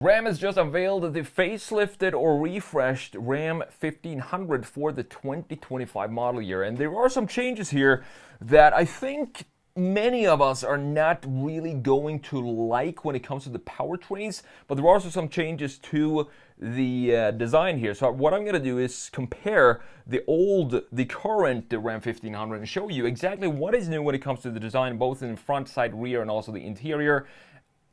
Ram has just unveiled the facelifted or refreshed Ram 1500 for the 2025 model year. And there are some changes here that I think many of us are not really going to like when it comes to the powertrains, but there are also some changes to the design here. So what I'm going to do is compare the current Ram 1500 and show you exactly what is new when it comes to the design, both in front, side, rear, and also the interior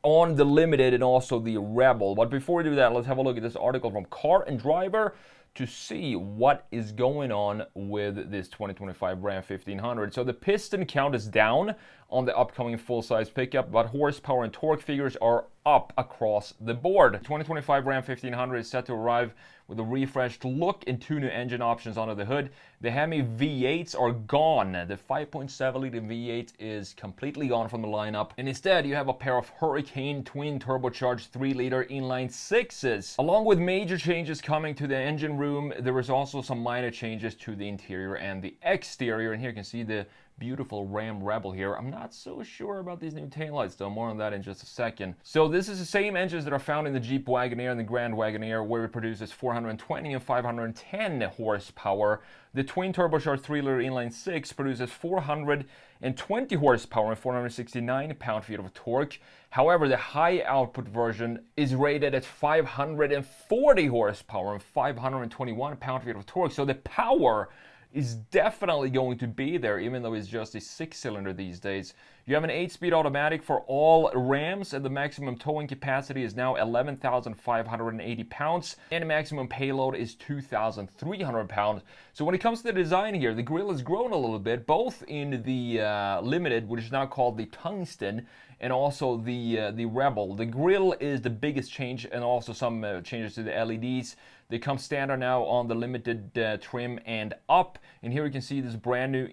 on the Limited and also the Rebel. But before we do that, let's have a look at this article from Car and Driver to see what is going on with this 2025 Ram 1500. So the piston count is down on the upcoming full-size pickup, but horsepower and torque figures are up across the board. 2025 Ram 1500 is set to arrive with a refreshed look and 2 new engine options under the hood. The Hemi V8s are gone. The 5.7-liter V8 is completely gone from the lineup, and instead you have a pair of Hurricane twin turbocharged 3-liter inline 6s. Along with major changes coming to the engine room, there is also some minor changes to the interior and the exterior, and here you can see the beautiful Ram Rebel here. I'm not so sure about these new taillights though, more on that in just a second. So this is the same engines that are found in the Jeep Wagoneer and the Grand Wagoneer, where it produces 420 and 510 horsepower. The twin turbocharged 3-liter inline 6 produces 420 horsepower and 469 pound-feet of torque. However, the high output version is rated at 540 horsepower and 521 pound-feet of torque. So the power is definitely going to be there, even though it's just a 6-cylinder these days. You have an 8-speed automatic for all Rams, and the maximum towing capacity is now 11,580 pounds, and the maximum payload is 2,300 pounds. So when it comes to the design here, the grille has grown a little bit, both in the Limited, which is now called the Tungsten, and also the Rebel. The grille is the biggest change, and also some changes to the LEDs. They come standard now on the Limited trim and up. And here you can see this brand new,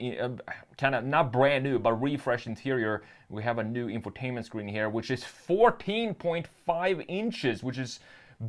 kind of not brand new, but refreshed interior. We have a new infotainment screen here, which is 14.5 inches, which is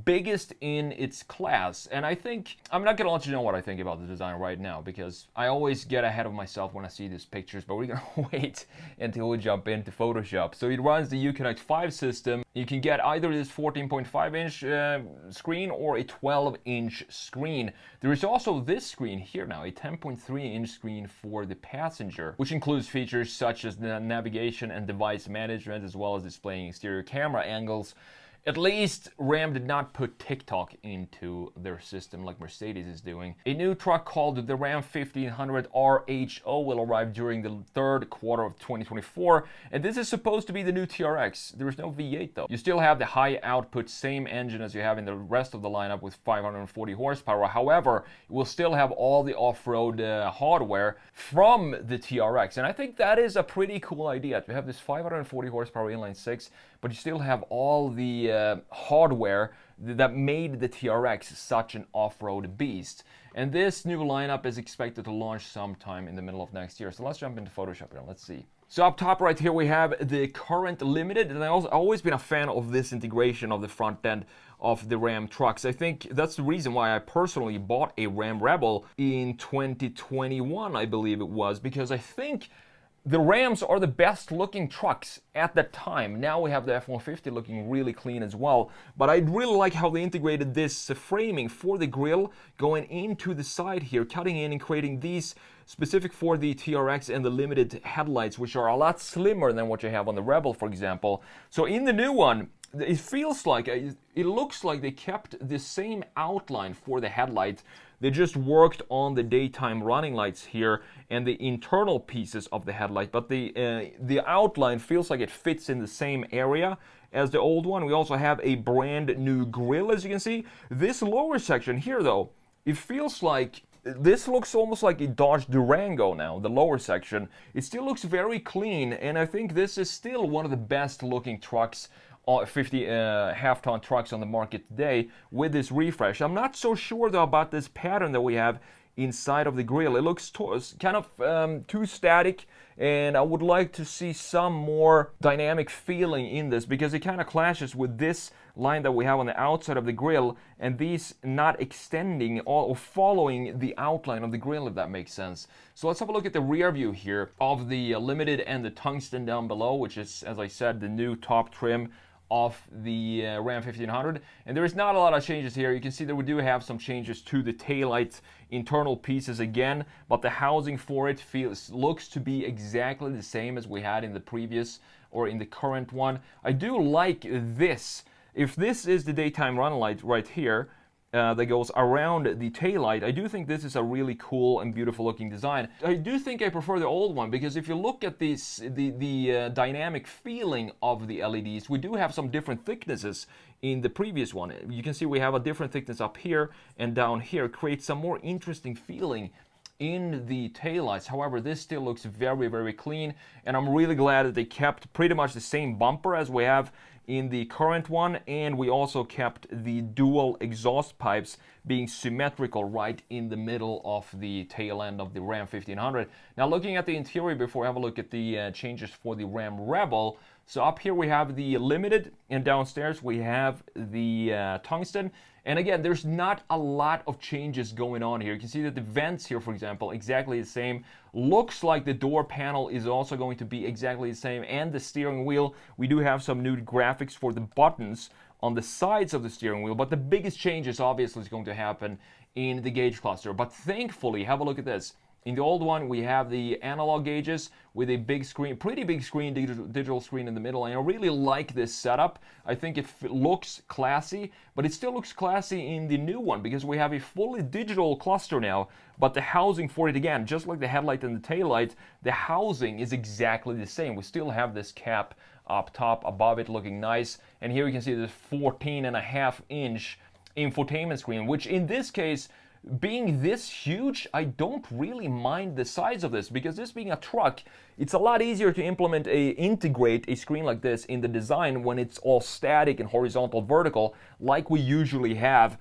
biggest in its class. And I think, I'm not going to let you know what I think about the design right now, because I always get ahead of myself when I see these pictures, but we're going to wait until we jump into Photoshop. So it runs the Uconnect 5 system. You can get either this 14.5-inch screen or a 12-inch screen. There is also this screen here now, a 10.3-inch screen for the passenger, which includes features such as the navigation and device management, as well as displaying exterior camera angles. At least Ram did not put TikTok into their system like Mercedes is doing. A new truck called the Ram 1500 RHO will arrive during the third quarter of 2024, and this is supposed to be the new TRX. There is no V8 though. You still have the high output, same engine as you have in the rest of the lineup with 540 horsepower. However, it will still have all the off-road hardware from the TRX, and I think that is a pretty cool idea. You have this 540 horsepower inline 6, but you still have all the hardware that made the TRX such an off-road beast. And this new lineup is expected to launch sometime in the middle of next year. So let's jump into Photoshop here. Let's see. So up top right here we have the current Limited, and I've always been a fan of this integration of the front end of the Ram trucks. I think that's the reason why I personally bought a Ram Rebel in 2021, I believe it was, because I think the Rams are the best looking trucks at that time. Now we have the F-150 looking really clean as well. But I really like how they integrated this framing for the grille going into the side here, cutting in and creating these specific for the TRX and the Limited headlights, which are a lot slimmer than what you have on the Rebel, for example. So in the new one, it feels like, it looks like they kept the same outline for the headlights. They just worked on the daytime running lights here and the internal pieces of the headlight, but the outline feels like it fits in the same area as the old one. We also have a brand new grille, as you can see. This lower section here, though, it feels like this looks almost like a Dodge Durango now, the lower section. It still looks very clean, and I think this is still one of the best looking trucks, 50 half-ton trucks on the market today with this refresh. I'm not so sure though about this pattern that we have inside of the grille. It looks kind of too static, and I would like to see some more dynamic feeling in this, because it kind of clashes with this line that we have on the outside of the grille, and these not extending or following the outline of the grille, if that makes sense. So let's have a look at the rear view here of the Limited and the Tungsten down below, which is, as I said, the new top trim of the Ram 1500, and there is not a lot of changes here. You can see that we do have some changes to the taillight internal pieces again, but the housing for it looks to be exactly the same as we had in the previous or in the current one. I do like this. If this is the daytime run light right here, that goes around the taillight, I do think this is a really cool and beautiful looking design. I do think I prefer the old one, because if you look at this, the dynamic feeling of the LEDs, we do have some different thicknesses in the previous one. You can see we have a different thickness up here and down here, creates some more interesting feeling in the taillights. However, this still looks very, very clean, and I'm really glad that they kept pretty much the same bumper as we have in the current one, and we also kept the dual exhaust pipes being symmetrical right in the middle of the tail end of the Ram 1500. Now, looking at the interior before I have a look at the changes for the Ram Rebel. So up here we have the Limited, and downstairs we have the Tungsten. And again, there's not a lot of changes going on here. You can see that the vents here, for example, exactly the same. Looks like the door panel is also going to be exactly the same, and the steering wheel. We do have some new graphics for the buttons on the sides of the steering wheel, but the biggest change is obviously going to happen in the gauge cluster. But thankfully, have a look at this. In the old one, we have the analog gauges with a big screen, pretty big screen, digital screen in the middle, and I really like this setup. I think it looks classy, but it still looks classy in the new one because we have a fully digital cluster now, but the housing for it, again, just like the headlight and the taillight, the housing is exactly the same. We still have this cap up top above it looking nice, and here you can see this 14.5-inch infotainment screen, which in this case, being this huge, I don't really mind the size of this, because this being a truck, it's a lot easier to integrate a screen like this in the design when it's all static and horizontal vertical like we usually have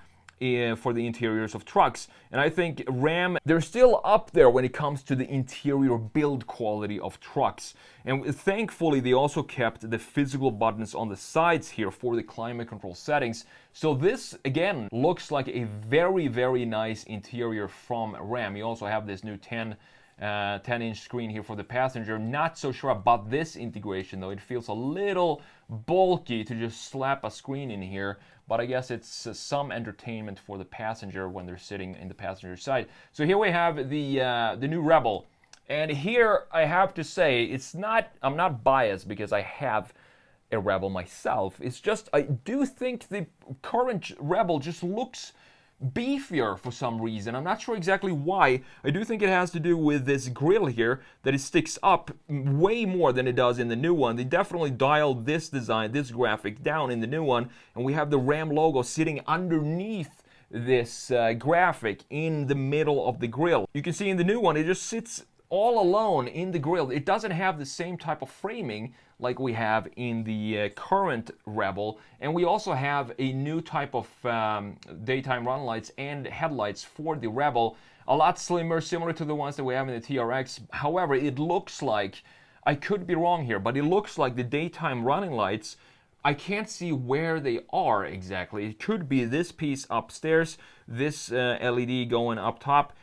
for the interiors of trucks. And I think Ram, they're still up there when it comes to the interior build quality of trucks. And thankfully, they also kept the physical buttons on the sides here for the climate control settings. So this, again, looks like a very, very nice interior from Ram. You also have this new 10-inch screen here for the passenger. Not so sure about this integration, though. It feels a little bulky to just slap a screen in here, but I guess it's some entertainment for the passenger when they're sitting in the passenger side. So here we have the new Rebel, and here I have to say, I'm not biased because I have a Rebel myself. It's just I do think the current Rebel just looks beefier for some reason. I'm not sure exactly why. I do think it has to do with this grille here, that it sticks up way more than it does in the new one. They definitely dialed this design, this graphic down in the new one, and we have the Ram logo sitting underneath this graphic in the middle of the grille. You can see in the new one, it just sits all alone in the grille. It doesn't have the same type of framing like we have in the current Rebel, and we also have a new type of daytime run lights and headlights for the Rebel, a lot slimmer, similar to the ones that we have in the TRX. However, it looks like, I could be wrong here, but it looks like the daytime running lights, I can't see where they are exactly. It could be this piece upstairs, this LED going up top,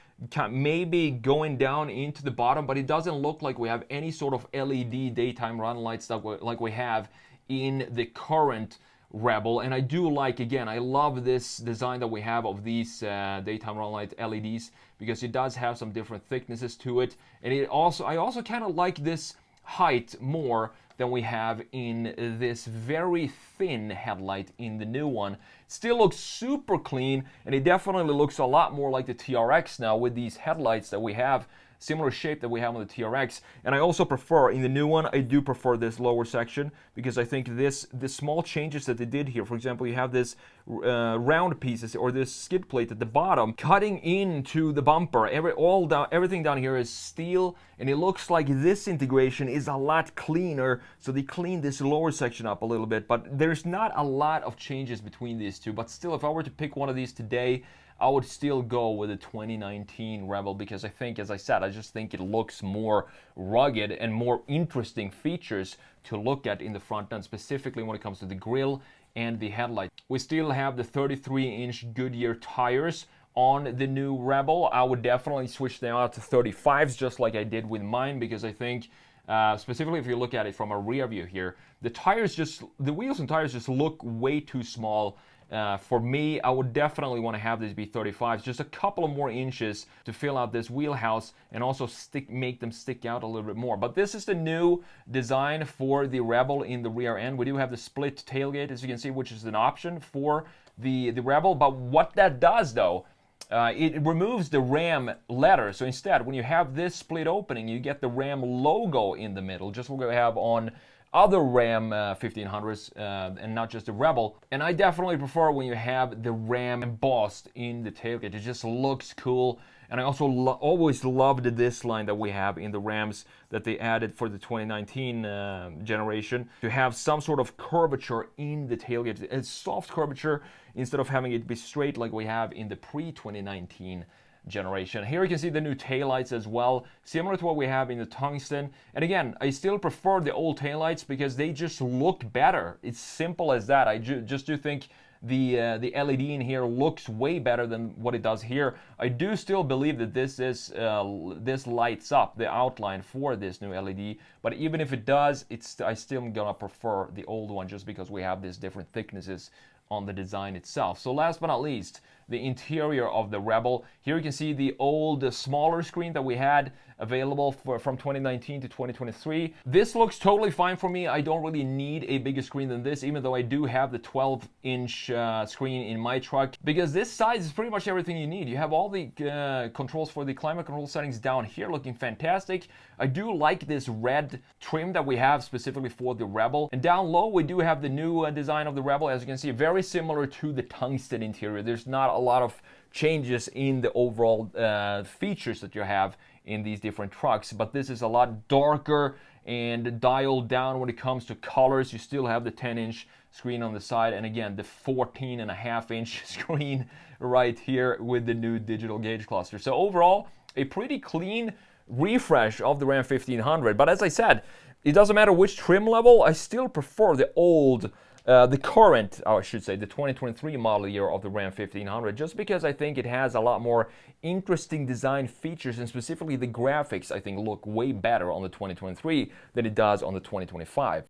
maybe going down into the bottom, but it doesn't look like we have any sort of LED daytime run lights like we have in the current Rebel. And I do like, again, I love this design that we have of these daytime run light LEDs, because it does have some different thicknesses to it, and I also kind of like this height more than we have in this very thin headlight in the new one. Still looks super clean, and it definitely looks a lot more like the TRX now with these headlights that we have, similar shape that we have on the TRX. And I also prefer, in the new one, I do prefer this lower section, because I think the small changes that they did here, for example, you have this round pieces, or this skid plate at the bottom cutting into the bumper. Everything down here is steel, and it looks like this integration is a lot cleaner, so they cleaned this lower section up a little bit. But there's not a lot of changes between these two, but still, if I were to pick one of these today, I would still go with the 2019 Rebel, because I think, as I said, I just think it looks more rugged and more interesting features to look at in the front end, specifically when it comes to the grille and the headlight. We still have the 33-inch Goodyear tires on the new Rebel. I would definitely switch them out to 35s, just like I did with mine, because I think specifically if you look at it from a rear view here. The wheels and tires just look way too small. For me, I would definitely want to have these be 35s, just a couple of more inches to fill out this wheelhouse and also make them stick out a little bit more. But this is the new design for the Rebel in the rear end. We do have the split tailgate, as you can see, which is an option for the Rebel. But what that does, though, it removes the Ram letter. So instead, when you have this split opening, you get the Ram logo in the middle, just like we have on other Ram 1500s and not just the Rebel. And I definitely prefer when you have the Ram embossed in the tailgate. It just looks cool. And I also always loved this line that we have in the Rams that they added for the 2019 generation, to have some sort of curvature in the tailgate. It's soft curvature instead of having it be straight like we have in the pre-2019 generation. Here you can see the new taillights as well, similar to what we have in the Tungsten. And again, I still prefer the old taillights because they just look better. It's simple as that. I just do think the LED in here looks way better than what it does here. I do still believe that this lights up the outline for this new LED, but even if it does, I still am gonna prefer the old one just because we have these different thicknesses on the design itself. So last but not least, the interior of the Rebel. Here you can see the old smaller screen that we had available from 2019 to 2023. This looks totally fine for me. I don't really need a bigger screen than this, even though I do have the 12-inch screen in my truck, because this size is pretty much everything you need. You have all the controls for the climate control settings down here, looking fantastic. I do like this red trim that we have specifically for the Rebel. And down low, we do have the new design of the Rebel. As you can see, very similar to the Tungsten interior. There's not a lot of changes in the overall features that you have in these different trucks, but this is a lot darker and dialed down when it comes to colors. You still have the 10-inch screen on the side, and again the 14.5-inch screen right here with the new digital gauge cluster. So overall, a pretty clean refresh of the Ram 1500. But as I said, it doesn't matter which trim level, I still prefer the current, I should say, the 2023 model year of the Ram 1500, just because I think it has a lot more interesting design features, and specifically the graphics I think look way better on the 2023 than it does on the 2025.